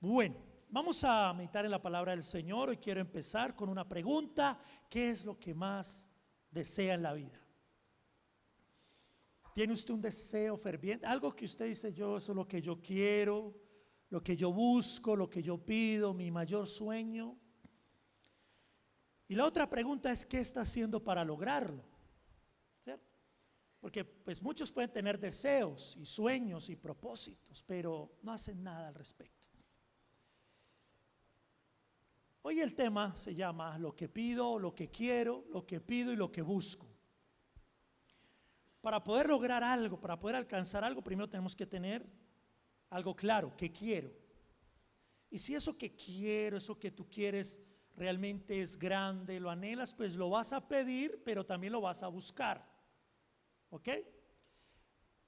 Bueno, vamos a meditar en la palabra del Señor. Hoy quiero empezar con una pregunta: ¿qué es lo que más desea en la vida? ¿Tiene usted un deseo ferviente? Algo que usted dice: yo, eso es lo que yo quiero, lo que yo busco, lo que yo pido, mi mayor sueño. Y la otra pregunta es: ¿qué está haciendo para lograrlo? ¿Cierto? Porque pues muchos pueden tener deseos y sueños y propósitos, pero no hacen nada al respecto. Hoy el tema se llama lo que pido, lo que quiero, lo que pido y lo que busco. Para poder lograr algo, para poder alcanzar algo, primero tenemos que tener algo claro: ¿qué quiero? Y si eso que quiero, eso que tú quieres realmente es grande, lo anhelas, pues lo vas a pedir, pero también lo vas a buscar. ¿Ok?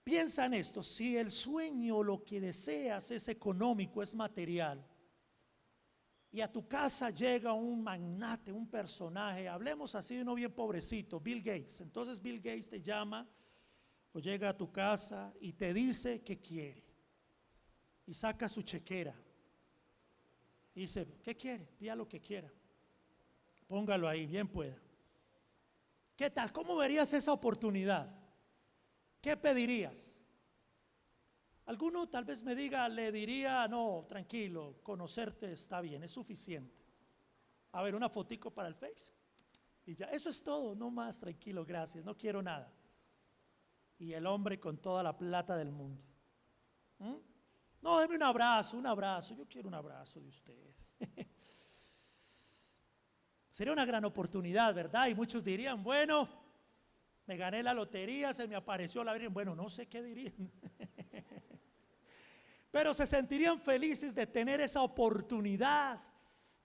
Piensa en esto: si el sueño, lo que deseas es económico, es material, y a tu casa llega un magnate, un personaje, hablemos así de uno bien pobrecito, Bill Gates. Entonces Bill Gates te llama o llega a tu casa y te dice que quiere, y saca su chequera y dice: ¿qué quiere? Pida lo que quiera, póngalo ahí, bien pueda. ¿Qué tal? ¿Cómo verías esa oportunidad? ¿Qué pedirías? Alguno tal vez me diga, le diría: no, tranquilo, conocerte está bien, es suficiente. A ver, una fotico para el Face y ya, eso es todo, no más, tranquilo, gracias, no quiero nada. Y el hombre con toda la plata del mundo: no, deme un abrazo, yo quiero un abrazo de usted. Sería una gran oportunidad, ¿verdad? Y muchos dirían: bueno, me gané la lotería, se me apareció la Virgen. Bueno, no sé qué dirían. Pero se sentirían felices de tener esa oportunidad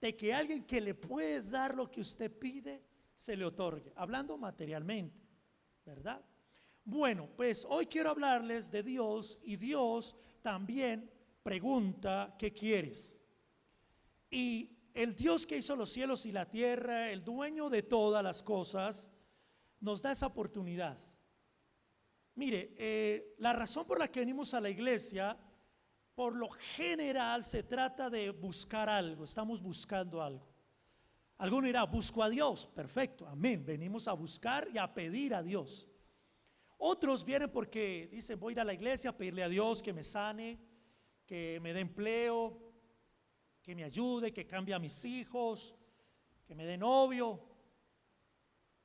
de que alguien que le puede dar lo que usted pide se le otorgue, hablando materialmente, ¿verdad? Bueno, pues hoy quiero hablarles de Dios, y Dios también pregunta: ¿qué quieres? Y el Dios que hizo los cielos y la tierra, el dueño de todas las cosas, nos da esa oportunidad. Mire, la razón por la que venimos a la iglesia, por lo general, se trata de buscar algo, estamos buscando algo. Alguno dirá: busco a Dios, perfecto, amén, venimos a buscar y a pedir a Dios. Otros vienen porque dicen: voy a ir a la iglesia a pedirle a Dios que me sane, que me dé empleo, que me ayude, que cambie a mis hijos, que me dé novio,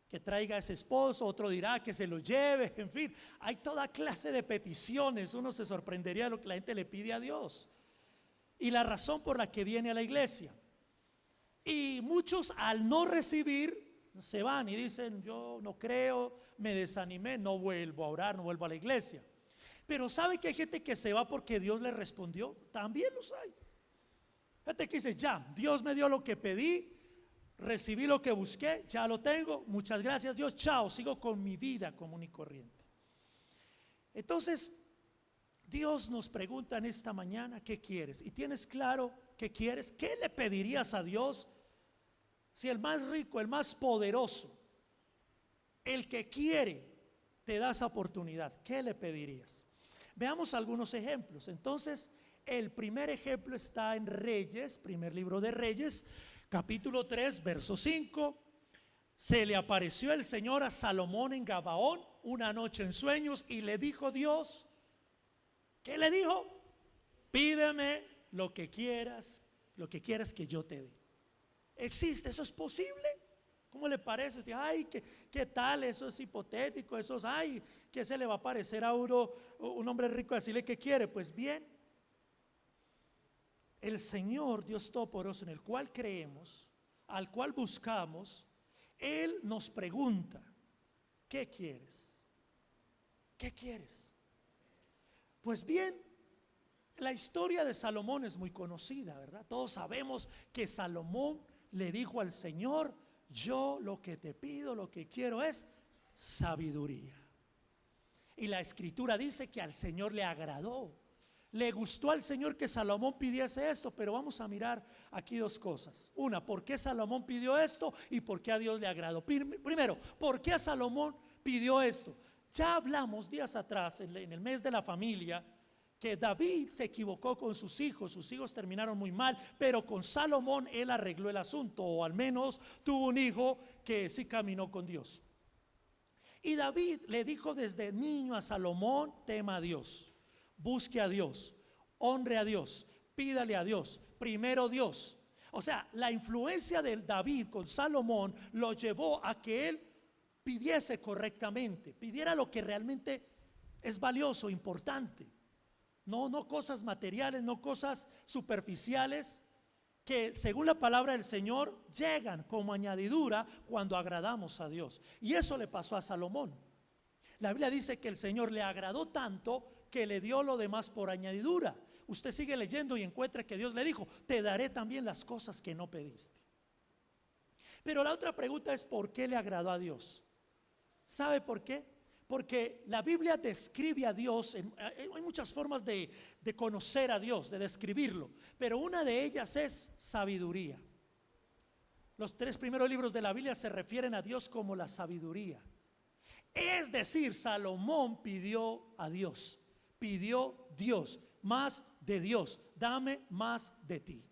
que traiga a ese esposo. Otro dirá que se lo lleve. En fin, hay toda clase de peticiones. Uno se sorprendería de lo que la gente le pide a Dios y la razón por la que viene a la iglesia. Y muchos, al no recibir, se van y dicen: yo no creo, me desanimé, no vuelvo a orar, no vuelvo a la iglesia. Pero ¿sabe que hay gente que se va porque Dios le respondió? También los hay. Gente que dice: ya, Dios me dio lo que pedí, recibí lo que busqué, ya lo tengo, muchas gracias Dios, chao, sigo con mi vida común y corriente. Entonces Dios nos pregunta en esta mañana: ¿qué quieres? ¿Y tienes claro qué quieres? ¿Qué le pedirías a Dios? Si el más rico, el más poderoso, el que quiere, te da esa oportunidad, ¿qué le pedirías? Veamos algunos ejemplos. Entonces, el primer ejemplo está en Reyes, primer libro de Reyes, capítulo 3, verso 5. Se le apareció el Señor a Salomón en Gabaón una noche en sueños, y le dijo Dios, ¿qué le dijo? Pídeme lo que quieras que yo te dé. ¿Existe? ¿Eso es posible? ¿Cómo le parece? Usted: ay, ¿qué tal? Eso es hipotético, eso es, ay, ¿qué se le va a parecer a uno, un hombre rico, decirle que quiere? Pues bien, el Señor Dios Todopoderoso, en el cual creemos, al cual buscamos, Él nos pregunta: ¿qué quieres? ¿Qué quieres? Pues bien, la historia de Salomón es muy conocida, ¿verdad? Todos sabemos que Salomón le dijo al Señor: yo lo que te pido, lo que quiero es sabiduría. Y la escritura dice que al Señor le agradó, le gustó al Señor que Salomón pidiese esto. Pero vamos a mirar aquí dos cosas. Una, ¿por qué Salomón pidió esto? Y ¿por qué a Dios le agradó? Primero, ¿por qué Salomón pidió esto? Ya hablamos días atrás, en el mes de la familia, que David se equivocó con sus hijos terminaron muy mal, pero con Salomón él arregló el asunto, o al menos tuvo un hijo que sí caminó con Dios. Y David le dijo desde niño a Salomón: tema a Dios, busque a Dios, honre a Dios, pídale a Dios, primero Dios. O sea, la influencia de David con Salomón lo llevó a que él pidiese correctamente, pidiera lo que realmente es valioso, importante. No cosas materiales, no cosas superficiales que según la palabra del Señor llegan como añadidura cuando agradamos a Dios. Y eso le pasó a Salomón. La Biblia dice que el Señor le agradó tanto que le dio lo demás por añadidura. Usted sigue leyendo y encuentra que Dios le dijo: te daré también las cosas que no pediste. Pero la otra pregunta es: ¿por qué le agradó a Dios? ¿Sabe por qué? Porque la Biblia describe a Dios, hay muchas formas de conocer a Dios, de describirlo, pero una de ellas es sabiduría. Los 3 primeros libros de la Biblia se refieren a Dios como la sabiduría. Es decir, Salomón pidió a Dios, pidió Dios, más de Dios, dame más de ti.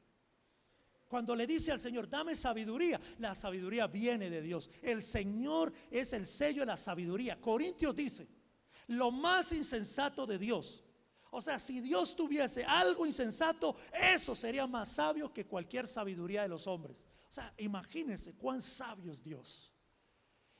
Cuando le dice al Señor: dame sabiduría, la sabiduría viene de Dios. El Señor es el sello de la sabiduría. Corintios dice: lo más insensato de Dios. O sea, si Dios tuviese algo insensato, eso sería más sabio que cualquier sabiduría de los hombres. O sea, imagínense cuán sabio es Dios.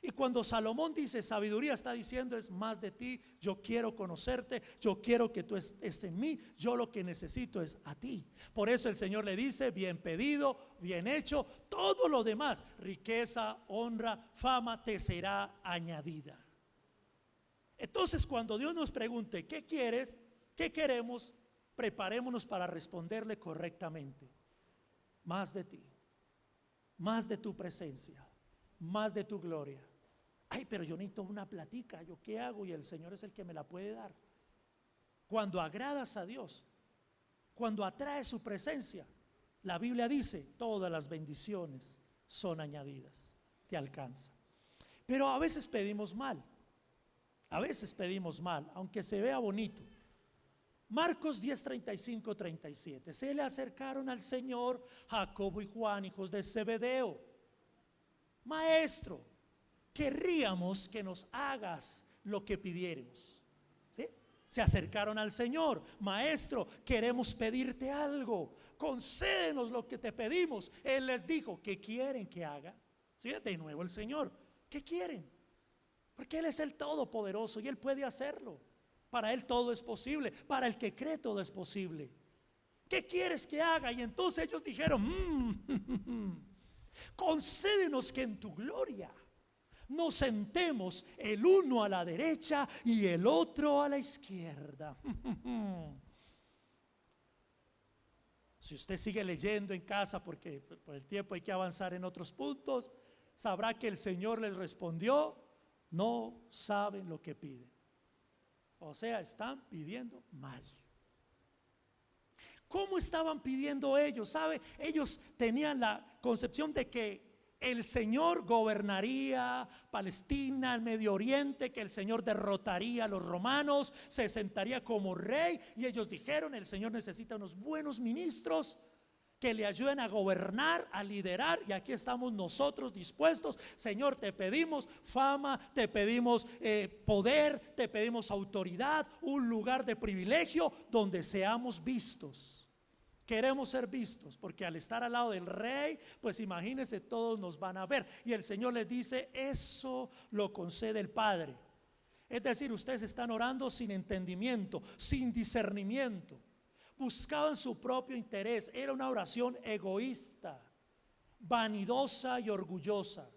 Y cuando Salomón dice sabiduría, está diciendo: es más de ti, yo quiero conocerte, yo quiero que tú estés en mí, yo lo que necesito es a ti. Por eso el Señor le dice: bien pedido, bien hecho, todo lo demás, riqueza, honra, fama, te será añadida. Entonces, cuando Dios nos pregunte: ¿qué quieres? ¿Qué queremos? Preparémonos para responderle correctamente: más de ti, más de tu presencia, más de tu gloria. Ay, pero yo necesito una platica, ¿yo qué hago? Y el Señor es el que me la puede dar. Cuando agradas a Dios, cuando atraes su presencia, la Biblia dice: todas las bendiciones son añadidas, te alcanza. Pero a veces pedimos mal, aunque se vea bonito. Marcos 10, 35, 37. Se le acercaron al Señor Jacobo y Juan, hijos de Zebedeo: maestro, querríamos que nos hagas lo que pidiéramos. ¿Sí? Se acercaron al Señor: maestro, queremos pedirte algo, concédenos lo que te pedimos. Él les dijo: ¿qué quieren que haga? ¿Sí? De nuevo el Señor: ¿qué quieren? Porque Él es el Todopoderoso y Él puede hacerlo. Para Él todo es posible, para el que cree todo es posible. ¿Qué quieres que haga? Y entonces ellos dijeron: concédenos que en tu gloria nos sentemos el uno a la derecha y el otro a la izquierda. Si usted sigue leyendo en casa, porque por el tiempo hay que avanzar en otros puntos, sabrá que el Señor les respondió: no saben lo que piden. O sea, están pidiendo mal. ¿Cómo estaban pidiendo ellos? ¿Sabe? Ellos tenían la concepción de que el Señor gobernaría Palestina, el Medio Oriente, que el Señor derrotaría a los romanos, se sentaría como rey. Y ellos dijeron: el Señor necesita unos buenos ministros que le ayuden a gobernar, a liderar, y aquí estamos nosotros dispuestos. Señor, te pedimos fama, te pedimos poder, te pedimos autoridad, un lugar de privilegio donde seamos vistos. Queremos ser vistos, porque al estar al lado del rey, pues imagínense, todos nos van a ver. Y el Señor les dice: eso lo concede el Padre. Es decir, ustedes están orando sin entendimiento, sin discernimiento, buscaban su propio interés. Era una oración egoísta, vanidosa y orgullosa.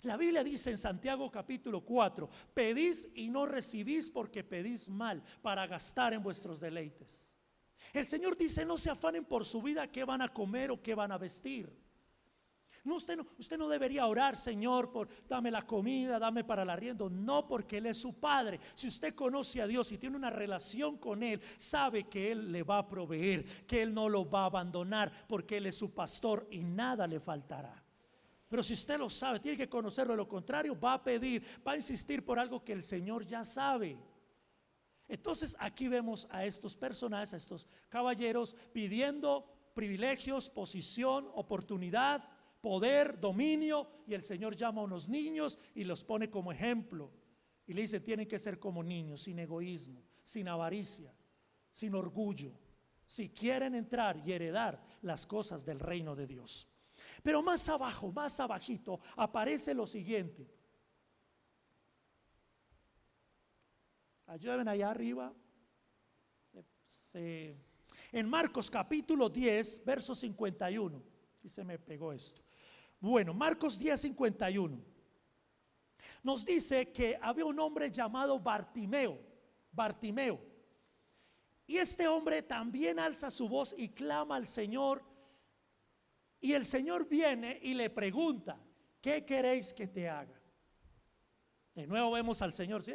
La Biblia dice en Santiago capítulo 4: pedís y no recibís porque pedís mal, para gastar en vuestros deleites. El Señor dice: no se afanen por su vida, qué van a comer o qué van a vestir. No, usted no debería orar: Señor, dame la comida, dame para el arriendo. No, porque Él es su Padre. Si usted conoce a Dios y tiene una relación con Él, sabe que Él le va a proveer, que Él no lo va a abandonar, porque Él es su pastor y nada le faltará. Pero si usted lo sabe, tiene que conocerlo. De lo contrario, va a pedir, va a insistir por algo que el Señor ya sabe. Entonces aquí vemos a estos personajes, a estos caballeros pidiendo privilegios, posición, oportunidad, poder, dominio, y el Señor llama a unos niños y los pone como ejemplo y le dice: tienen que ser como niños, sin egoísmo, sin avaricia, sin orgullo, si quieren entrar y heredar las cosas del reino de Dios. Pero más abajo, más abajito, aparece lo siguiente. Ayúdenme allá arriba. En Marcos capítulo 10, verso 51. Y se me pegó esto. Bueno, Marcos 10, 51. Nos dice que había un hombre llamado Bartimeo. Y este hombre también alza su voz y clama al Señor. Y el Señor viene y le pregunta: ¿qué queréis que te haga? De nuevo vemos al Señor, ¿sí?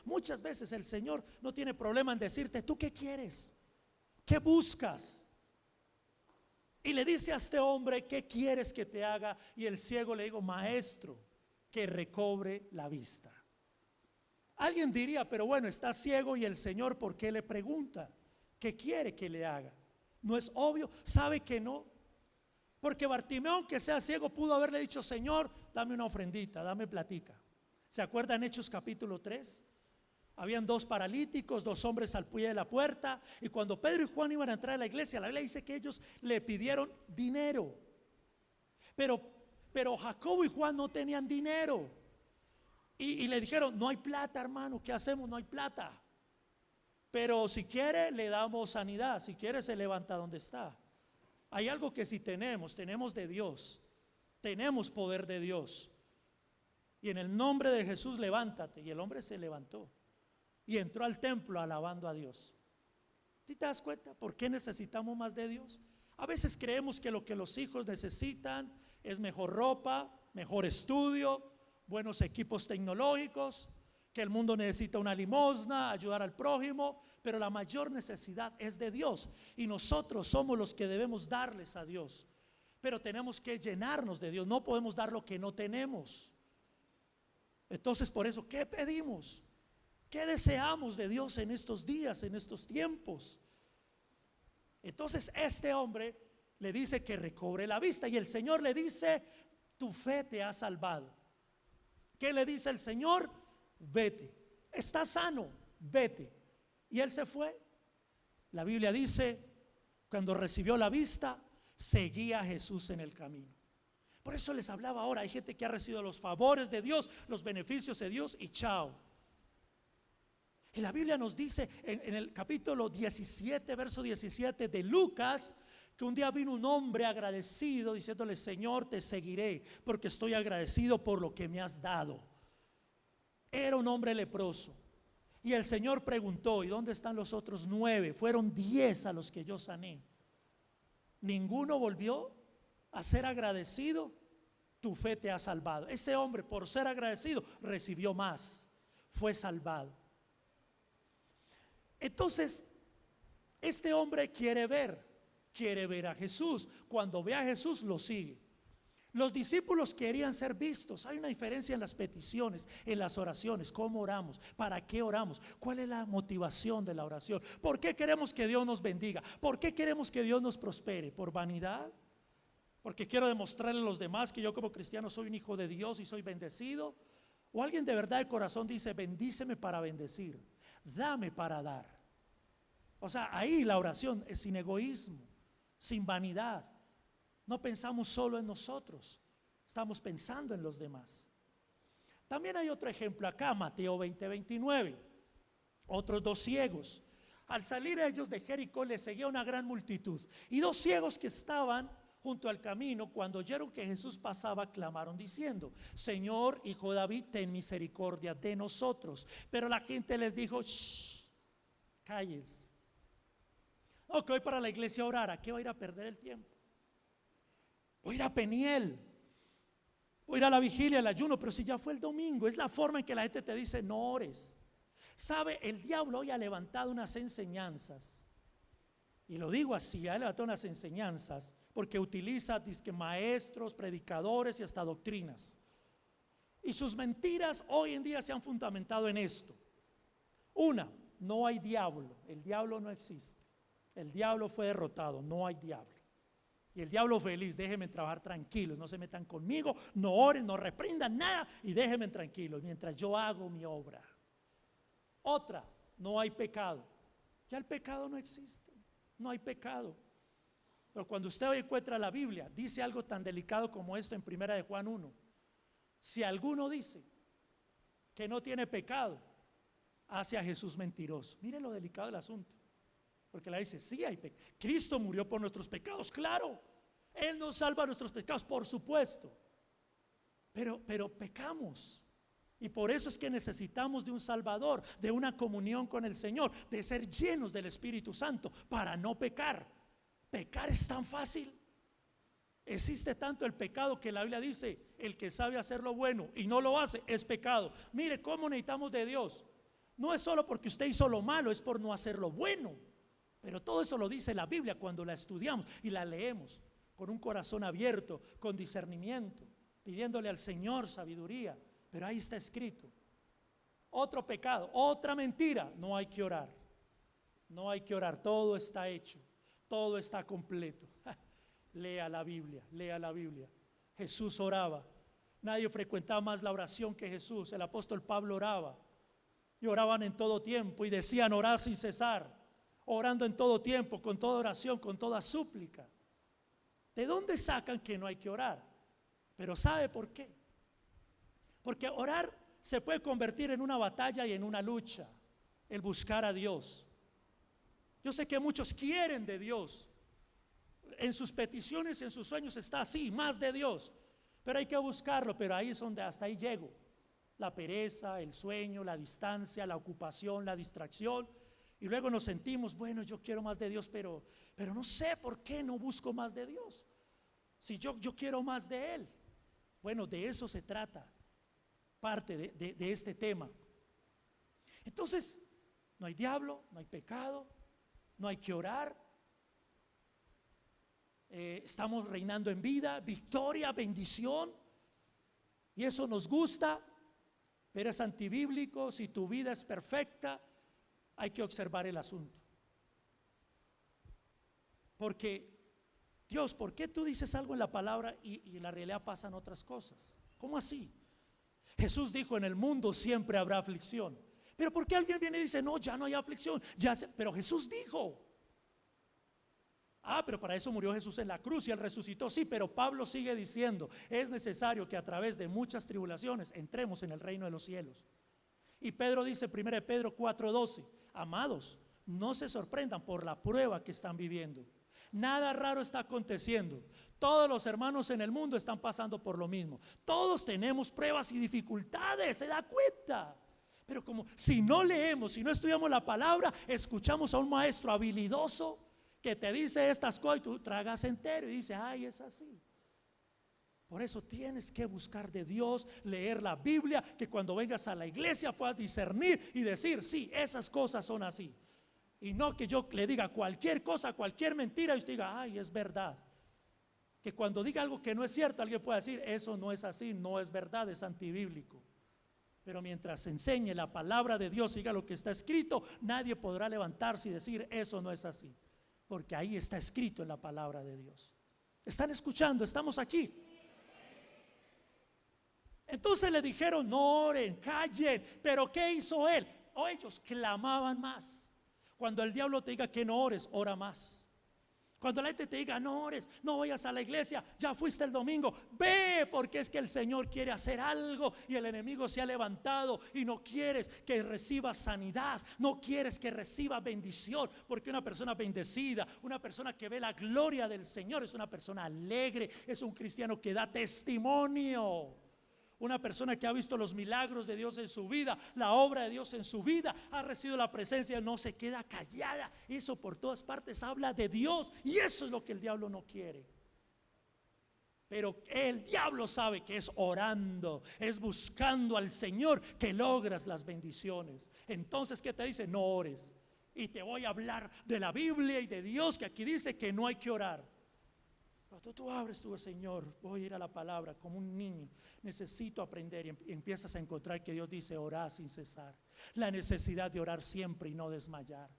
Muchas veces el Señor no tiene problema en decirte: ¿tú qué quieres? ¿Qué buscas? Y le dice a este hombre: ¿qué quieres que te haga? Y el ciego le dijo: maestro, que recobre la vista. Alguien diría: pero bueno, está ciego y el Señor, ¿por qué le pregunta? ¿Qué quiere que le haga? ¿No es obvio? ¿Sabe que no? Porque Bartimeo, aunque sea ciego, pudo haberle dicho: Señor, dame una ofrendita, dame platica. ¿Se acuerdan Hechos capítulo 3? Habían dos paralíticos, dos hombres al pie de la puerta, y cuando Pedro y Juan iban a entrar a la iglesia, la Biblia dice que ellos le pidieron dinero. Pero Jacobo y Juan no tenían dinero. Y le dijeron: no hay plata, hermano, ¿qué hacemos? No hay plata. Pero si quiere, le damos sanidad. Si quiere, se levanta donde está. Hay algo que si tenemos de Dios. Tenemos poder de Dios. Y en el nombre de Jesús, levántate. Y el hombre se levantó y entró al templo alabando a Dios. ¿Sí te das cuenta por qué necesitamos más de Dios? A veces creemos que lo que los hijos necesitan es mejor ropa, mejor estudio, buenos equipos tecnológicos, que el mundo necesita una limosna, ayudar al prójimo, pero la mayor necesidad es de Dios, y nosotros somos los que debemos darles a Dios. Pero tenemos que llenarnos de Dios, no podemos dar lo que no tenemos. Entonces, por eso, ¿qué pedimos? ¿Qué deseamos de Dios en estos días, en estos tiempos? Entonces este hombre le dice que recobre la vista, y el Señor le dice: tu fe te ha salvado. ¿Qué le dice el Señor? Vete, estás sano, vete. Y él se fue. La Biblia dice: cuando recibió la vista, seguía a Jesús en el camino. Por eso les hablaba ahora, hay gente que ha recibido los favores de Dios, los beneficios de Dios, y chao. Y la Biblia nos dice en el capítulo 17, verso 17 de Lucas, que un día vino un hombre agradecido diciéndole: Señor, te seguiré porque estoy agradecido por lo que me has dado. Era un hombre leproso. Y el Señor preguntó: ¿y dónde están los otros 9? Fueron 10 a los que yo sané. Ninguno volvió a ser agradecido. Tu fe te ha salvado. Ese hombre, por ser agradecido, recibió más, fue salvado. Entonces este hombre quiere ver a Jesús. Cuando ve a Jesús, lo sigue. Los discípulos querían ser vistos. Hay una diferencia en las peticiones, en las oraciones. ¿Cómo oramos? ¿Para qué oramos? ¿Cuál es la motivación de la oración? ¿Por qué queremos que Dios nos bendiga? ¿Por qué queremos que Dios nos prospere? ¿Por vanidad? ¿Porque quiero demostrarle a los demás que yo como cristiano soy un hijo de Dios y soy bendecido? ¿O alguien de verdad de corazón dice: bendíceme para bendecir, dame para dar? O sea, ahí la oración es sin egoísmo, sin vanidad. No pensamos solo en nosotros, estamos pensando en los demás. También hay otro ejemplo acá, Mateo 20, 29. Otros dos ciegos. Al salir ellos de Jericó, les seguía una gran multitud. Y dos ciegos que estaban junto al camino, cuando oyeron que Jesús pasaba, clamaron diciendo: Señor, hijo de David, ten misericordia de nosotros. Pero la gente les dijo: shh, calles. No, que voy para la iglesia a orar. ¿A qué voy a ir a perder el tiempo? Voy a ir a Peniel, voy a ir a la vigilia, al ayuno. Pero si ya fue el domingo. Es la forma en que la gente te dice: no ores. Sabe, el diablo hoy ha levantado unas enseñanzas, y lo digo así, ha levantado unas enseñanzas porque utiliza dizque maestros, predicadores y hasta doctrinas. Y sus mentiras hoy en día se han fundamentado en esto. Una, no hay diablo, el diablo no existe. El diablo fue derrotado, no hay diablo. Y el diablo feliz, déjenme trabajar tranquilos, no se metan conmigo, no oren, no reprendan nada y déjenme tranquilos mientras yo hago mi obra. Otra, no hay pecado. Ya el pecado no existe, no hay pecado. Pero cuando usted hoy encuentra la Biblia, dice algo tan delicado como esto en 1 de Juan 1. Si alguno dice que no tiene pecado, hace a Jesús mentiroso. Mire lo delicado del asunto. Porque la dice, sí hay pecado. Cristo murió por nuestros pecados, claro. Él nos salva nuestros pecados, por supuesto. Pero pecamos. Y por eso es que necesitamos de un Salvador, de una comunión con el Señor, de ser llenos del Espíritu Santo para no pecar. Pecar es tan fácil. Existe tanto el pecado que la Biblia dice, el que sabe hacer lo bueno y no lo hace es pecado. Mire cómo necesitamos de Dios. No es solo porque usted hizo lo malo, es por no hacer lo bueno. Pero todo eso lo dice la Biblia cuando la estudiamos y la leemos con un corazón abierto, con discernimiento, pidiéndole al Señor sabiduría. Pero ahí está escrito. Otro pecado, otra mentira, no hay que orar. No hay que orar, todo está hecho, todo está completo. Lea la Biblia, lea la Biblia. Jesús oraba. Nadie frecuentaba más la oración que Jesús. El apóstol Pablo oraba. Y oraban en todo tiempo y decían orar sin cesar. Orando en todo tiempo, con toda oración, con toda súplica. ¿De dónde sacan que no hay que orar? Pero ¿sabe por qué? Porque orar se puede convertir en una batalla y en una lucha, el buscar a Dios. Yo sé que muchos quieren de Dios. En sus peticiones, en sus sueños está así, más de Dios. Pero hay que buscarlo, pero ahí es donde hasta ahí llego. La pereza, el sueño, la distancia, la ocupación, la distracción. Y luego nos sentimos, bueno, yo quiero más de Dios, pero no sé por qué no busco más de Dios. Si yo quiero más de Él. Bueno, de eso se trata, parte de este tema. Entonces, no hay diablo, no hay pecado, no hay que orar. Estamos reinando en vida, victoria, bendición. Y eso nos gusta, pero es antibíblico. Si tu vida es perfecta, hay que observar el asunto. Porque, Dios, ¿por qué tú dices algo en la palabra y en la realidad pasan otras cosas? ¿Cómo así? Jesús dijo, en el mundo siempre habrá aflicción. Pero ¿por qué alguien viene y dice, no, ya no hay aflicción? Pero Jesús dijo. Pero para eso murió Jesús en la cruz y Él resucitó. Sí, pero Pablo sigue diciendo, es necesario que a través de muchas tribulaciones entremos en el reino de los cielos. Y Pedro dice, 1 Pedro 4:12, amados, no se sorprendan por la prueba que están viviendo. Nada raro está aconteciendo. Todos los hermanos en el mundo están pasando por lo mismo. Todos tenemos pruebas y dificultades, ¿se da cuenta? Pero como si no leemos, si no estudiamos la palabra, escuchamos a un maestro habilidoso que te dice estas cosas y tú tragas entero y dices, ay, es así. Por eso tienes que buscar de Dios, leer la Biblia, que cuando vengas a la iglesia puedas discernir y decir, sí, esas cosas son así. Y no que yo le diga cualquier cosa, cualquier mentira y usted diga, ay, es verdad. Que cuando diga algo que no es cierto, alguien pueda decir, eso no es así, no es verdad, es antibíblico. Pero mientras enseñe la palabra de Dios, siga lo que está escrito, nadie podrá levantarse y decir, eso no es así. Porque ahí está escrito en la palabra de Dios. ¿Están escuchando? Estamos aquí. Entonces le dijeron, no oren, callen. Pero ¿qué hizo él? Ellos clamaban más. Cuando el diablo te diga que no ores, ora más. Cuando la gente te diga no ores, no vayas a la iglesia, ya fuiste el domingo, ve, porque es que el Señor quiere hacer algo y el enemigo se ha levantado y no quieres que reciba sanidad, no quieres que reciba bendición, porque una persona bendecida, una persona que ve la gloria del Señor es una persona alegre, es un cristiano que da testimonio. Una persona que ha visto los milagros de Dios en su vida, la obra de Dios en su vida, ha recibido la presencia, no se queda callada. Eso por todas partes habla de Dios y eso es lo que el diablo no quiere. Pero el diablo sabe que es orando, es buscando al Señor que logras las bendiciones. Entonces, ¿qué te dice? No ores. Y te voy a hablar de la Biblia y de Dios, que aquí dice que no hay que orar. Cuando tú abres tu Señor, voy a ir a la palabra como un niño, necesito aprender, y empiezas a encontrar que Dios dice: orad sin cesar. La necesidad de orar siempre y no desmayar.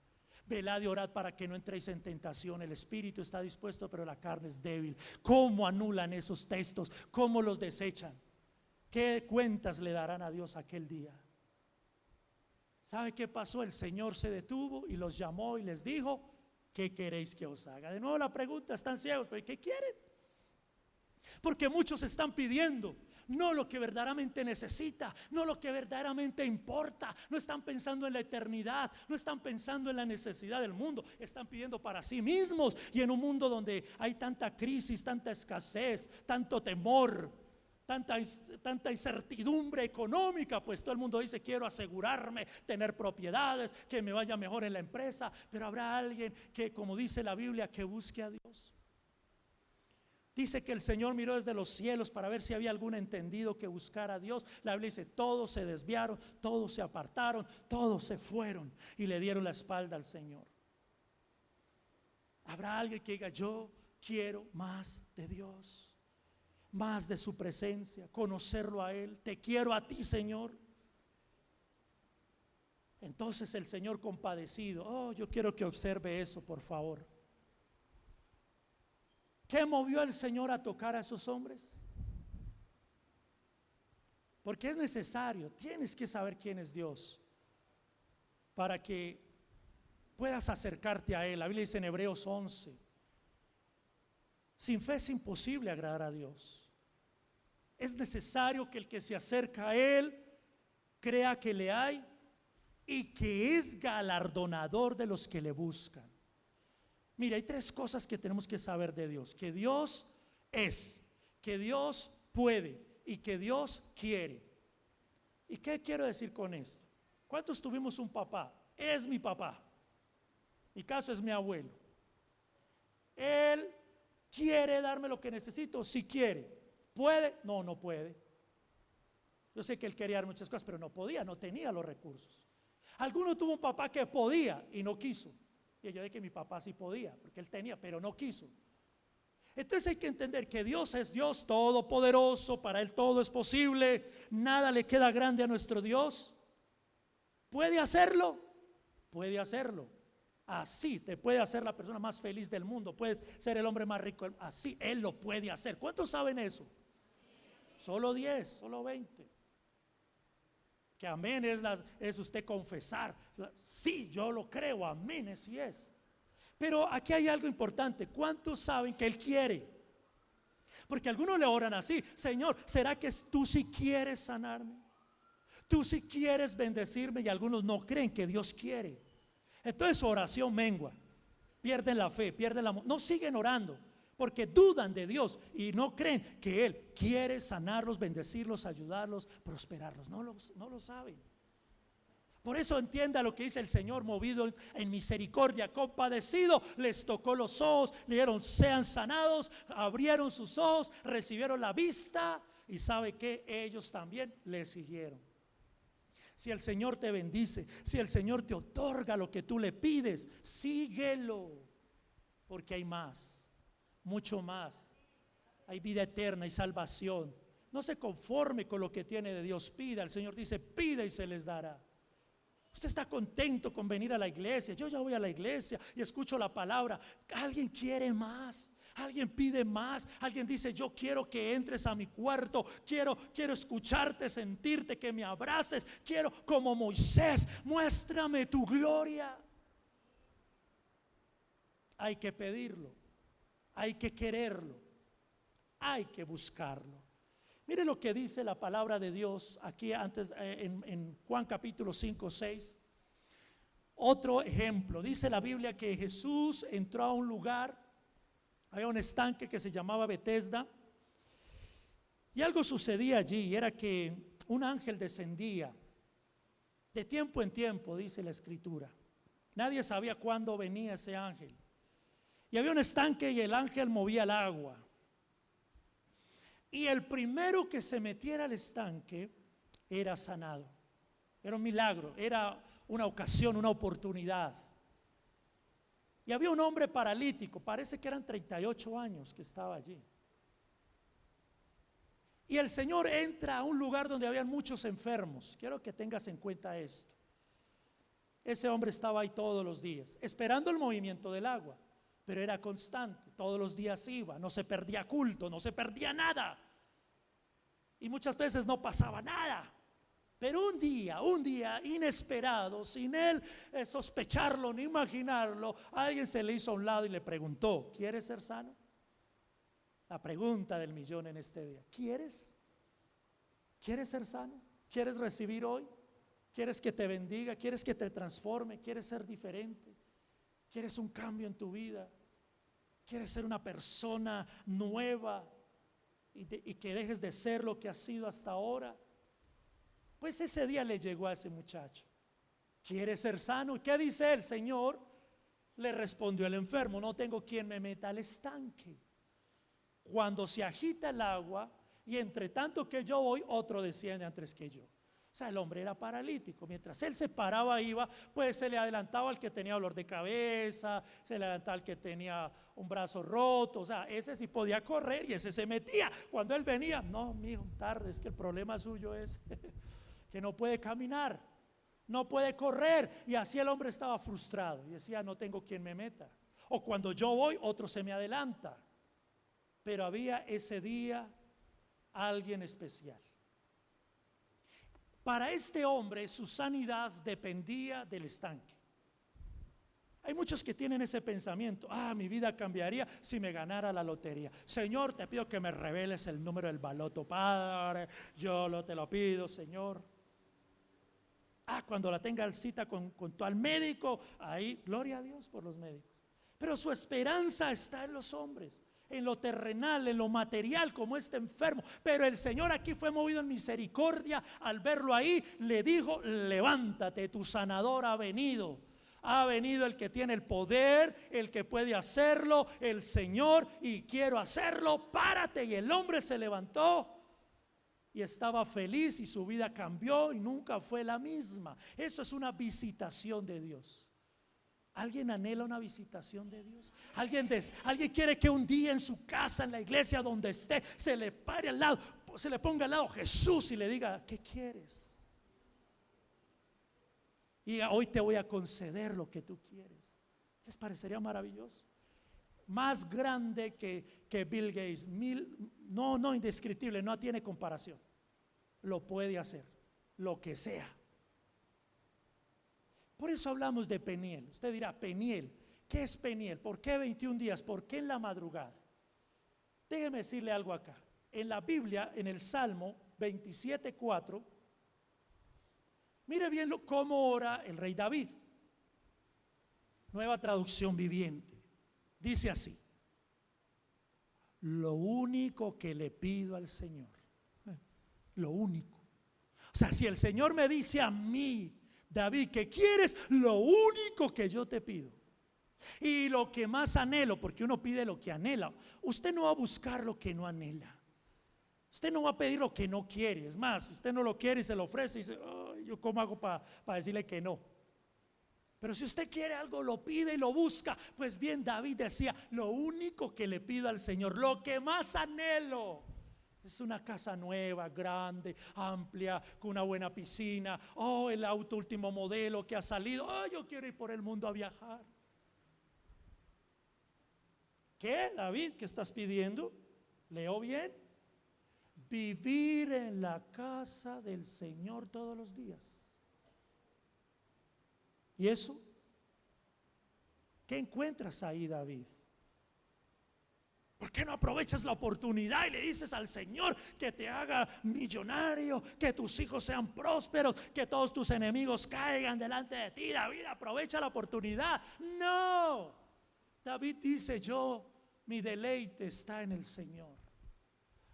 Velad y orad para que no entréis en tentación. El espíritu está dispuesto, pero la carne es débil. ¿Cómo anulan esos textos? ¿Cómo los desechan? ¿Qué cuentas le darán a Dios aquel día? ¿Sabe qué pasó? El Señor se detuvo y los llamó y les dijo: ¿qué queréis que os haga? De nuevo la pregunta: están ciegos, pero ¿qué quieren? Porque muchos están pidiendo no lo que verdaderamente necesita, no lo que verdaderamente importa. No están pensando en la eternidad, no están pensando en la necesidad del mundo. Están pidiendo para sí mismos, y en un mundo donde hay tanta crisis, tanta escasez, tanto temor, tanta incertidumbre económica, pues todo el mundo dice: quiero asegurarme, tener propiedades, que me vaya mejor en la empresa. Pero habrá alguien que, como dice la Biblia, que busque a Dios. Dice que el Señor miró desde los cielos para ver si había algún entendido que buscara a Dios. La Biblia dice: todos se desviaron, todos se apartaron, todos se fueron y le dieron la espalda al Señor. Habrá alguien que diga: yo quiero más de Dios, más de su presencia, conocerlo a Él. Te quiero a ti, Señor. Entonces el Señor, compadecido, yo quiero que observe eso, por favor. ¿Qué movió al Señor a tocar a esos hombres? Porque es necesario, tienes que saber quién es Dios para que puedas acercarte a Él. La Biblia dice en Hebreos 11: sin fe es imposible agradar a Dios. Es necesario que el que se acerca a Él crea que le hay y que es galardonador de los que le buscan. Mira, hay tres cosas que tenemos que saber de Dios: que Dios es, que Dios puede y que Dios quiere. ¿Y qué quiero decir con esto? ¿Cuántos tuvimos un papá? Es mi papá. Mi caso es mi abuelo. Él quiere darme lo que necesito, si quiere. ¿Puede? No, no puede. Yo sé que él quería dar muchas cosas, pero no podía, no tenía los recursos. Alguno tuvo un papá que podía y no quiso. Y yo dije que mi papá sí podía, porque él tenía, pero no quiso. Entonces hay que entender que Dios es Dios todopoderoso, para Él todo es posible, nada le queda grande a nuestro Dios. ¿Puede hacerlo? Puede hacerlo. Así te puede hacer la persona más feliz del mundo, puedes ser el hombre más rico, así Él lo puede hacer. ¿Cuántos saben eso? Solo 10, solo 20. Que amén es usted confesar: sí, yo lo creo, amén, así es. Pero aquí hay algo importante: ¿cuántos saben que Él quiere? Porque algunos le oran así: Señor, ¿será que tú sí quieres sanarme? ¿Tú sí quieres bendecirme? Y algunos no creen que Dios quiere. Entonces su oración mengua, pierden la fe, pierden la amor, no siguen orando, porque dudan de Dios y no creen que Él quiere sanarlos, bendecirlos, ayudarlos, prosperarlos. No lo saben. Por eso entienda lo que dice el Señor: movido en misericordia, compadecido, les tocó los ojos, le dijeron: sean sanados. Abrieron sus ojos, recibieron la vista, y sabe que ellos también le siguieron. Si el Señor te bendice, si el Señor te otorga lo que tú le pides, síguelo, porque hay más, mucho más. Hay vida eterna y salvación. No se conforme con lo que tiene de Dios, pida. El Señor dice: pida y se les dará. Usted está contento con venir a la iglesia. Yo ya voy a la iglesia y escucho la palabra. Alguien quiere más, alguien pide más, alguien dice: yo quiero que entres a mi cuarto, quiero escucharte, sentirte, que me abraces, quiero, como Moisés, muéstrame tu gloria. Hay que pedirlo, hay que quererlo, hay que buscarlo. Mire lo que dice la palabra de Dios aquí antes en Juan capítulo 5, 6. Otro ejemplo: dice la Biblia que Jesús entró a un lugar, había un estanque que se llamaba Betesda, y algo sucedía allí. Era que un ángel descendía de tiempo en tiempo, dice la escritura. Nadie sabía cuándo venía ese ángel. Y había un estanque y el ángel movía el agua. Y el primero que se metiera al estanque era sanado. Era un milagro, era una ocasión, una oportunidad. Y había un hombre paralítico, parece que eran 38 años que estaba allí. Y el Señor entra a un lugar donde habían muchos enfermos. Quiero que tengas en cuenta esto. Ese hombre estaba ahí todos los días, esperando el movimiento del agua, pero era constante, todos los días iba, no se perdía culto, no se perdía nada. Y muchas veces no pasaba nada. Pero un día inesperado, sin él sospecharlo ni imaginarlo, alguien se le hizo a un lado y le preguntó: ¿quieres ser sano? La pregunta del millón en este día: ¿quieres ser sano? ¿Quieres recibir hoy? ¿Quieres que te bendiga? ¿Quieres que te transforme? ¿Quieres ser diferente? ¿Quieres un cambio en tu vida? ¿Quieres ser una persona nueva y que dejes de ser lo que has sido hasta ahora? Pues ese día le llegó a ese muchacho: ¿quieres ser sano? ¿Qué dice el Señor? Le respondió el enfermo: no tengo quien me meta al estanque cuando se agita el agua, y entre tanto que yo voy, otro desciende antes que yo. O sea, el hombre era paralítico. Mientras él se paraba, iba, pues se le adelantaba al que tenía dolor de cabeza, se le adelantaba al que tenía un brazo roto. O sea, ese sí podía correr y ese se metía. Cuando él venía: no, mijo, tarde, es que el problema suyo es que no puede caminar, no puede correr. Y así el hombre estaba frustrado y decía: no tengo quien me meta. O cuando yo voy, otro se me adelanta. Pero había ese día alguien especial. Para este hombre su sanidad dependía del estanque. Hay muchos que tienen ese pensamiento: mi vida cambiaría si me ganara la lotería. Señor, te pido que me reveles el número del baloto, Padre, te lo pido, Señor. Cuando la tenga cita con tu al médico, ahí, gloria a Dios por los médicos. Pero su esperanza está en los hombres, en lo terrenal, en lo material, como este enfermo. Pero el Señor aquí fue movido en misericordia. Al verlo ahí, le dijo: levántate, tu sanador ha venido. Ha venido el que tiene el poder, el que puede hacerlo, el Señor, y quiero hacerlo, párate. Y el hombre se levantó y estaba feliz, y su vida cambió y nunca fue la misma. Eso es una visitación de Dios. ¿Alguien anhela una visitación de Dios? ¿Alguien quiere que un día en su casa, en la iglesia, donde esté, se le pare al lado, se le ponga al lado Jesús y le diga: ¿qué quieres? Y hoy te voy a conceder lo que tú quieres. ¿Les parecería maravilloso? Más grande que Bill Gates, no indescriptible, no tiene comparación. Lo puede hacer, lo que sea. Por eso hablamos de Peniel. Usted dirá: Peniel, ¿qué es Peniel? ¿Por qué 21 días? ¿Por qué en la madrugada? Déjeme decirle algo acá. En la Biblia, en el Salmo 27:4, mire bien cómo ora el rey David. Nueva traducción viviente. Dice así: lo único que le pido al Señor, lo único. O sea, si el Señor me dice a mí: David, ¿qué quieres? Lo único que yo te pido, y lo que más anhelo, porque uno pide lo que anhela. Usted no va a buscar lo que no anhela. Usted no va a pedir lo que no quiere. Es más, si usted no lo quiere y se lo ofrece, y dice: ¿yo cómo hago para decirle que no? Pero si usted quiere algo, lo pide y lo busca. Pues bien, David decía: lo único que le pido al Señor, lo que más anhelo, es una casa nueva, grande, amplia, con una buena piscina. El auto último modelo que ha salido. Yo quiero ir por el mundo a viajar. ¿Qué, David? ¿Qué estás pidiendo? ¿Leo bien? Vivir en la casa del Señor todos los días. ¿Y eso? ¿Qué encuentras ahí, David? ¿Por qué no aprovechas la oportunidad y le dices al Señor que te haga millonario, que tus hijos sean prósperos, que todos tus enemigos caigan delante de ti? David, aprovecha la oportunidad. No, David dice: mi deleite está en el Señor.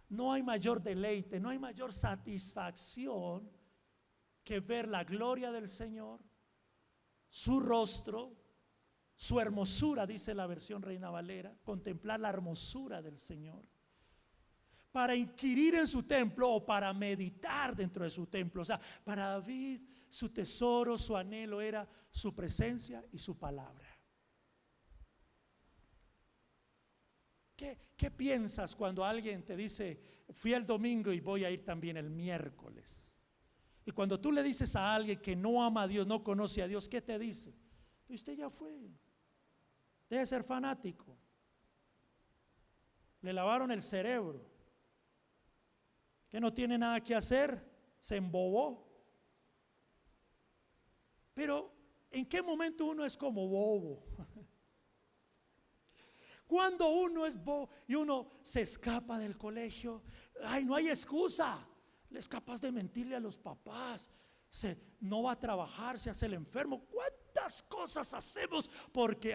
No hay mayor deleite, no hay mayor satisfacción que ver la gloria del Señor, su rostro, su hermosura, dice la versión Reina Valera. Contemplar la hermosura del Señor, para inquirir en su templo, o para meditar dentro de su templo. O sea, para David su tesoro, su anhelo era su presencia y su palabra. ¿Qué piensas cuando alguien te dice, fui el domingo y voy a ir también el miércoles? Y cuando tú le dices a alguien que no ama a Dios, no conoce a Dios, ¿qué te dice? Usted ya fue, debe ser fanático, le lavaron el cerebro, que no tiene nada que hacer, se embobó. Pero ¿en qué momento uno es como bobo? Cuando uno es bobo y uno se escapa del colegio, ay, no hay excusa, le escapas de mentirle a los papás, no va a trabajar, se hace el enfermo. ¿Cuántas cosas hacemos porque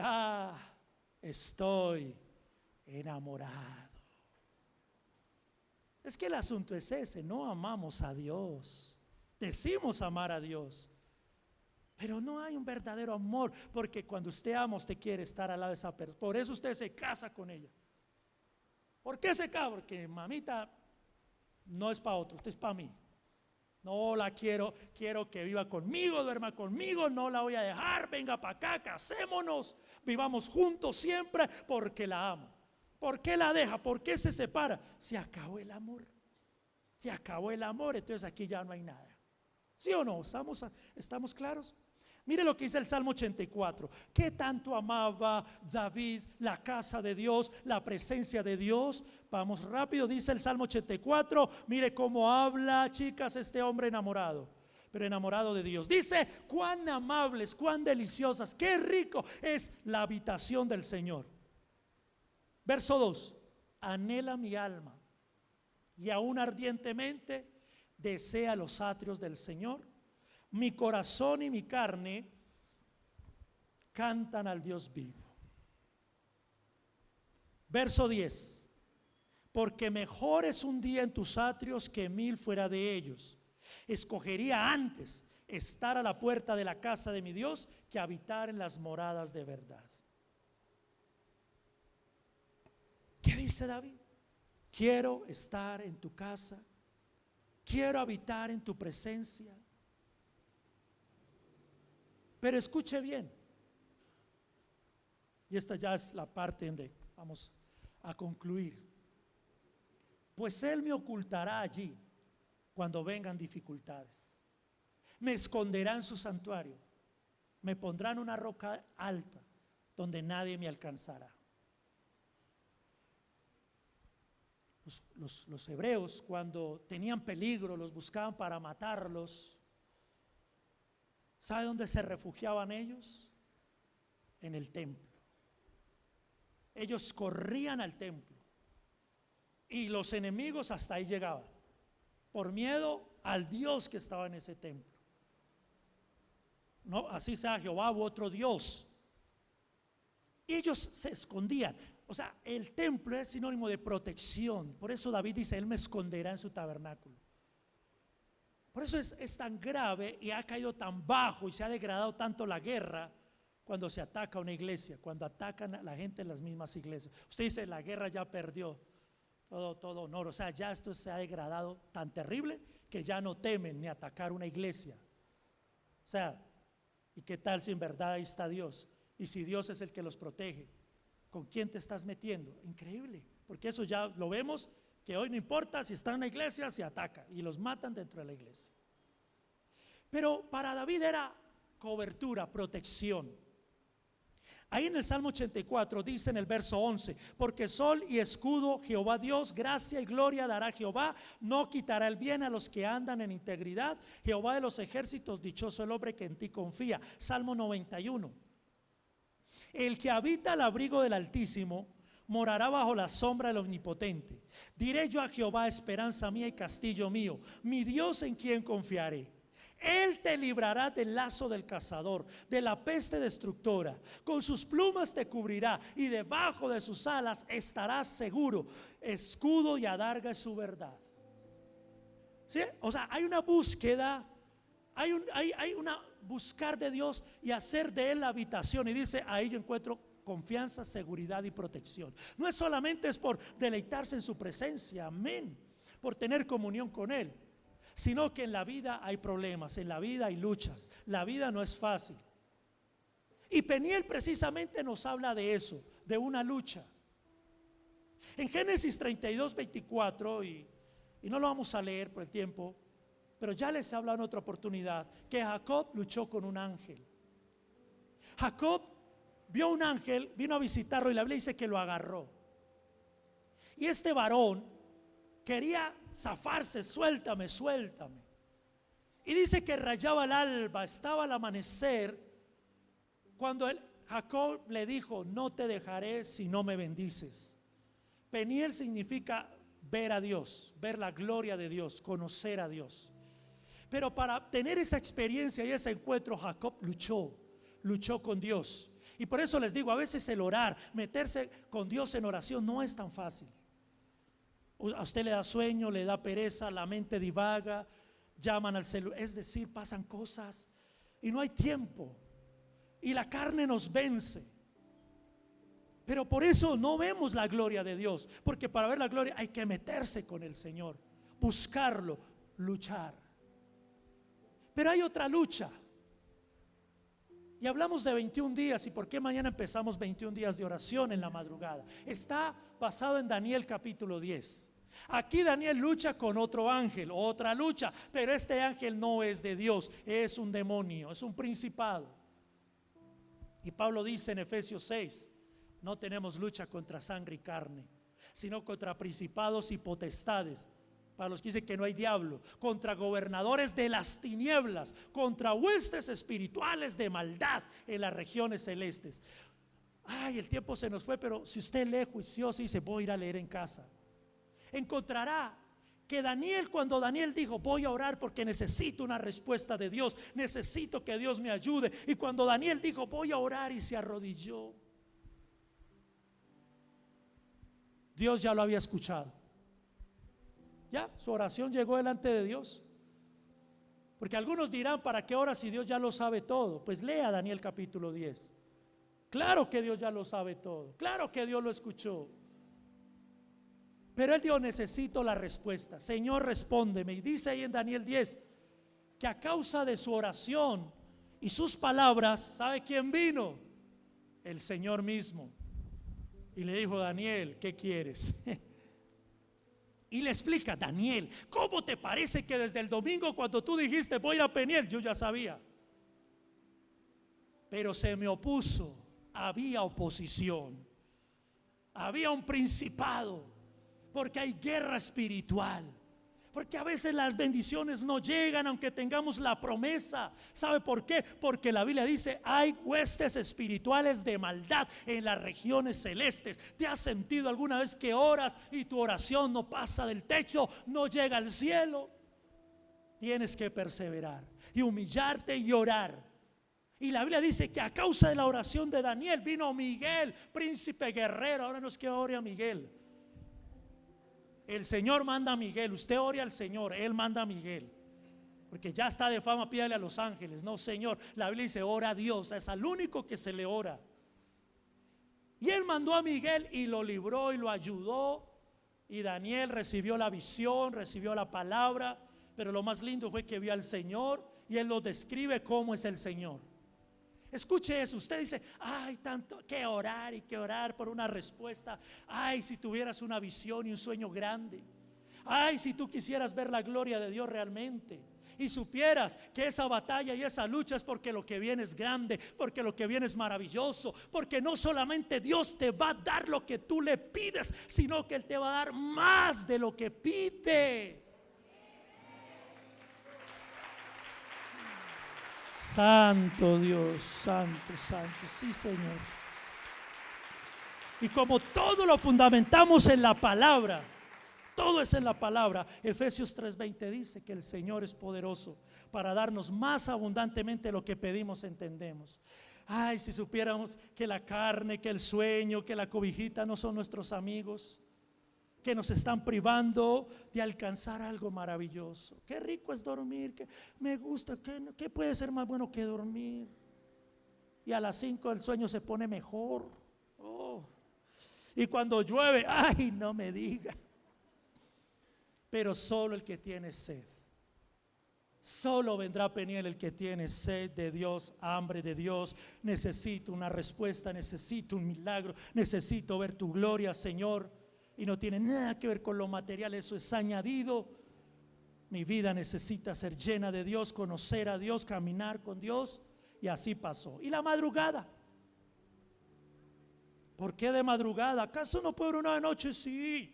estoy enamorado? Es que el asunto es ese, no amamos a Dios, decimos amar a Dios, pero no hay un verdadero amor, porque cuando usted ama, usted quiere estar al lado de esa persona. Por eso usted se casa con ella. ¿Por qué se casa? Porque mamita no es para otro, usted es para mí. No la quiero que viva conmigo, duerma conmigo, no la voy a dejar, venga para acá, casémonos, vivamos juntos siempre porque la amo. ¿Por qué la deja? ¿Por qué se separa? Se acabó el amor. Se acabó el amor, entonces aquí ya no hay nada. ¿Sí o no? ¿Estamos claros? Mire lo que dice el Salmo 84. ¿Qué tanto amaba David la casa de Dios, la presencia de Dios? Vamos rápido, dice el Salmo 84. Mire cómo habla, chicas, este hombre enamorado, pero enamorado de Dios. Dice, cuán amables, cuán deliciosas, qué rico es la habitación del Señor. Verso 2. Anhela mi alma y aún ardientemente desea los atrios del Señor. Mi corazón y mi carne cantan al Dios vivo. Verso 10. Porque mejor es un día en tus atrios que 1000 fuera de ellos. Escogería antes estar a la puerta de la casa de mi Dios que habitar en las moradas de verdad. ¿Qué dice David? Quiero estar en tu casa, quiero habitar en tu presencia. Pero escuche bien, y esta ya es la parte donde vamos a concluir. Pues Él me ocultará allí cuando vengan dificultades, me esconderá en su santuario, me pondrá en una roca alta donde nadie me alcanzará. Los hebreos, cuando tenían peligro, los buscaban para matarlos. ¿Sabe dónde se refugiaban ellos? En el templo. Ellos corrían al templo y los enemigos hasta ahí llegaban, por miedo al Dios que estaba en ese templo. No, así sea Jehová u otro Dios. Y ellos se escondían. O sea, el templo es sinónimo de protección. Por eso David dice, Él me esconderá en su tabernáculo. Por eso es tan grave y ha caído tan bajo y se ha degradado tanto la guerra cuando se ataca una iglesia, cuando atacan a la gente en las mismas iglesias. Usted dice, la guerra ya perdió todo honor. O sea, ya esto se ha degradado tan terrible que ya no temen ni atacar una iglesia. O sea, ¿y qué tal si en verdad ahí está Dios? Y si Dios es el que los protege, ¿con quién te estás metiendo? Increíble, porque eso ya lo vemos, que hoy no importa si está en la iglesia, se ataca y los matan dentro de la iglesia. Pero para David era cobertura, protección. Ahí en el Salmo 84 dice en el verso 11, porque sol y escudo Jehová Dios, gracia y gloria dará Jehová, no quitará el bien a los que andan en integridad. Jehová de los ejércitos, dichoso el hombre que en ti confía. Salmo 91. El que habita al abrigo del Altísimo morará bajo la sombra del Omnipotente. Diré yo a Jehová, esperanza mía y castillo mío, mi Dios en quien confiaré. Él te librará del lazo del cazador, de la peste destructora. Con sus plumas te cubrirá y debajo de sus alas estarás seguro. Escudo y adarga es su verdad. ¿Sí? O sea, hay una búsqueda, hay una buscar de Dios y hacer de Él la habitación. Y dice, ahí yo encuentro confianza, seguridad y protección. No es solamente es por deleitarse en su presencia, amén, por tener comunión con Él, sino que en la vida hay problemas, en la vida hay luchas, la vida no es fácil. Y Peniel precisamente nos habla de eso, de una lucha. En Génesis 32, 24, y no lo vamos a leer por el tiempo, pero ya les he hablado en otra oportunidad, que Jacob luchó con un ángel. Jacob vio un ángel, vino a visitarlo y la Biblia dice que lo agarró. Y este varón quería zafarse, suéltame, suéltame. Y dice que rayaba el alba, estaba al amanecer, cuando Jacob le dijo: no te dejaré si no me bendices. Peniel significa ver a Dios, ver la gloria de Dios, conocer a Dios. Pero para tener esa experiencia y ese encuentro, Jacob luchó con Dios. Y por eso les digo, a veces el orar, meterse con Dios en oración no es tan fácil. A usted le da sueño, le da pereza, la mente divaga, llaman al celular, es decir, pasan cosas y no hay tiempo. Y la carne nos vence. Pero por eso no vemos la gloria de Dios, porque para ver la gloria hay que meterse con el Señor, buscarlo, luchar. Pero hay otra lucha. Y hablamos de 21 días. ¿Y por qué mañana empezamos 21 días de oración en la madrugada? Está basado en Daniel capítulo 10. Aquí Daniel lucha con otro ángel, otra lucha, pero este ángel no es de Dios, es un demonio, es un principado. Y Pablo dice en Efesios 6: no tenemos lucha contra sangre y carne, sino contra principados y potestades. Para los que dicen que no hay diablo, contra gobernadores de las tinieblas, contra huestes espirituales de maldad en las regiones celestes. Ay, el tiempo se nos fue, pero si usted lee juicioso y dice: voy a ir a leer en casa, encontrará que Daniel, cuando Daniel dijo: voy a orar porque necesito una respuesta de Dios, necesito que Dios me ayude, y cuando Daniel dijo: voy a orar, y se arrodilló, Dios ya lo había escuchado. Ya su oración llegó delante de Dios. Porque algunos dirán: ¿para qué oras si Dios ya lo sabe todo? Pues lea Daniel capítulo 10. Claro que Dios ya lo sabe todo, claro que Dios lo escuchó. Pero él dijo: necesito la respuesta, Señor, respóndeme. Y dice ahí en Daniel 10 que a causa de su oración y sus palabras, ¿sabe quién vino? El Señor mismo. Y le dijo: Daniel, ¿qué quieres? Y le explica: Daniel, ¿cómo te parece que desde el domingo, cuando tú dijiste voy a ir a Peniel, yo ya sabía? Pero se me opuso, había oposición, había un principado, porque hay guerra espiritual. Porque a veces las bendiciones no llegan aunque tengamos la promesa. ¿Sabe por qué? Porque la Biblia dice: hay huestes espirituales de maldad en las regiones celestes. ¿Te has sentido alguna vez que oras y tu oración no pasa del techo, no llega al cielo? Tienes que perseverar y humillarte y orar. Y la Biblia dice que a causa de la oración de Daniel vino Miguel, príncipe guerrero. Ahora no es que ore a Miguel. El Señor manda a Miguel. Usted ore al Señor, Él manda a Miguel. Porque ya está de fama, pídale a los ángeles. No, Señor, la Biblia dice: ora a Dios, es al único que se le ora. Y Él mandó a Miguel y lo libró y lo ayudó. Y Daniel recibió la visión, recibió la palabra. Pero lo más lindo fue que vio al Señor, y Él lo describe cómo es el Señor. Escuche eso. Usted dice: ay, tanto que orar por una respuesta. Ay, si tuvieras una visión y un sueño grande. Ay, si tú quisieras ver la gloria de Dios realmente, y supieras que esa batalla y esa lucha es porque lo que viene es grande, porque lo que viene es maravilloso, porque no solamente Dios te va a dar lo que tú le pides, sino que Él te va a dar más de lo que pides. Santo Dios, santo, santo, sí, Señor. Y como todo lo fundamentamos en la palabra, todo es en la palabra. Efesios 3:20 dice que el Señor es poderoso para darnos más abundantemente lo que pedimos, entendemos. Ay, si supiéramos que la carne, que el sueño, que la cobijita no son nuestros amigos, que nos están privando de alcanzar algo maravilloso. Qué rico es dormir, que me gusta, que puede ser más bueno que dormir. Y a las 5 el sueño se pone mejor. Y cuando llueve, ay, no me diga. Pero solo el que tiene sed, solo vendrá a Peniel el que tiene sed de Dios, hambre de Dios. Necesito una respuesta, necesito un milagro, necesito ver tu gloria, Señor. y no tiene nada que ver con lo material, eso es añadido. Mi vida necesita ser llena de Dios, conocer a Dios, caminar con Dios, y así pasó. Y la madrugada, ¿por qué de madrugada? ¿Acaso no puedo orar de noche? Sí.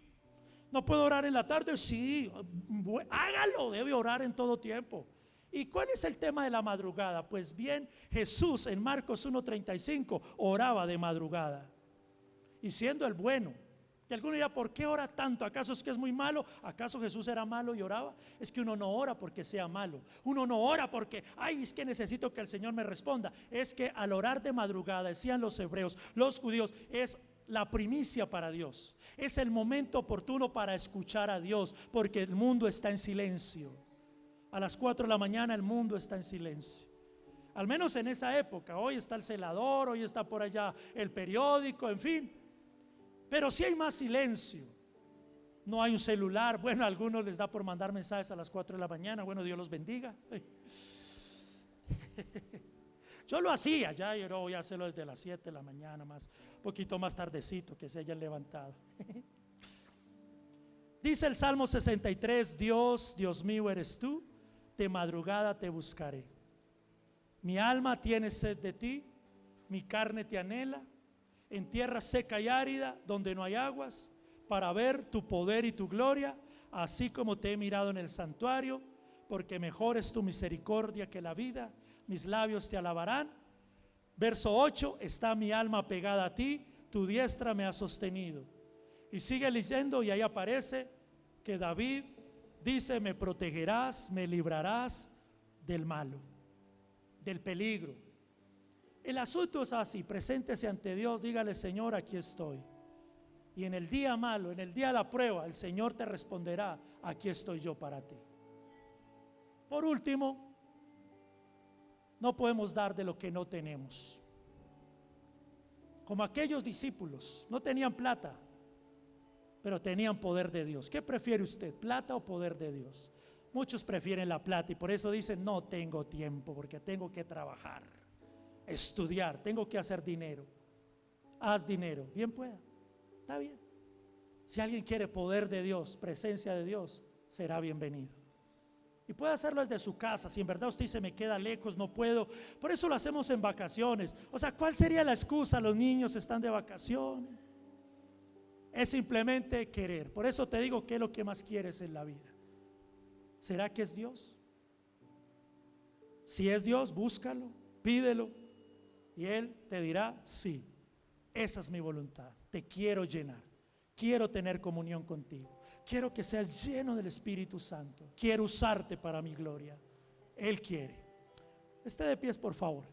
¿No puedo orar en la tarde? Sí. Hágalo, debe orar en todo tiempo. ¿Y cuál es el tema de la madrugada? Pues bien, Jesús en Marcos 1:35 oraba de madrugada, y siendo el bueno. Y alguno dirá, ¿por qué ora tanto? ¿Acaso es que es muy malo? ¿Acaso Jesús era malo y oraba? Es que uno no ora porque sea malo. Uno no ora porque, ay, es que necesito que el Señor me responda. Es que al orar de madrugada, decían los hebreos, los judíos, es la primicia para Dios. Es el momento oportuno para escuchar a Dios, porque el mundo está en silencio. A las 4 de la mañana el mundo está en silencio. Al menos en esa época. Hoy está el celador, hoy está por allá el periódico, en fin. Pero si hay más silencio, no hay un celular. Bueno, a algunos les da por mandar mensajes a las 4 de la mañana. Bueno, Dios los bendiga. Yo lo hacía ya, yo voy a hacerlo desde las 7 de la mañana, más, un poquito más tardecito, que se hayan levantado. Dice el Salmo 63, Dios, Dios mío eres tú, de madrugada te buscaré. Mi alma tiene sed de ti, mi carne te anhela, en tierra seca y árida, donde no hay aguas, para ver tu poder y tu gloria, así como te he mirado en el santuario, porque mejor es tu misericordia que la vida, mis labios te alabarán. Verso 8, está mi alma pegada a ti, tu diestra me ha sostenido. Y sigue leyendo y ahí aparece que David dice, me protegerás, me librarás del malo, del peligro. El asunto es así, preséntese ante Dios, dígale, Señor, aquí estoy. Y en el día malo, en el día de la prueba, el Señor te responderá, aquí estoy yo para ti. Por último, no podemos dar de lo que no tenemos. Como aquellos discípulos, no tenían plata, pero tenían poder de Dios. ¿Qué prefiere usted, plata o poder de Dios? Muchos prefieren la plata y por eso dicen, no tengo tiempo porque tengo que trabajar, estudiar, tengo que hacer dinero. Haz dinero, bien pueda, está bien. Si alguien quiere poder de Dios, presencia de Dios, será bienvenido. Y puede hacerlo desde su casa. Si en verdad usted dice, me queda lejos, no puedo. Por eso lo hacemos en vacaciones. O sea, ¿cuál sería la excusa? Los niños están de vacaciones. Es simplemente querer. Por eso te digo, ¿qué es lo que más quieres en la vida? ¿Será que es Dios? Si es Dios, búscalo, pídelo, y Él te dirá, sí, esa es mi voluntad, te quiero llenar, quiero tener comunión contigo, quiero que seas lleno del Espíritu Santo, quiero usarte para mi gloria. Él quiere. Esté de pies, por favor.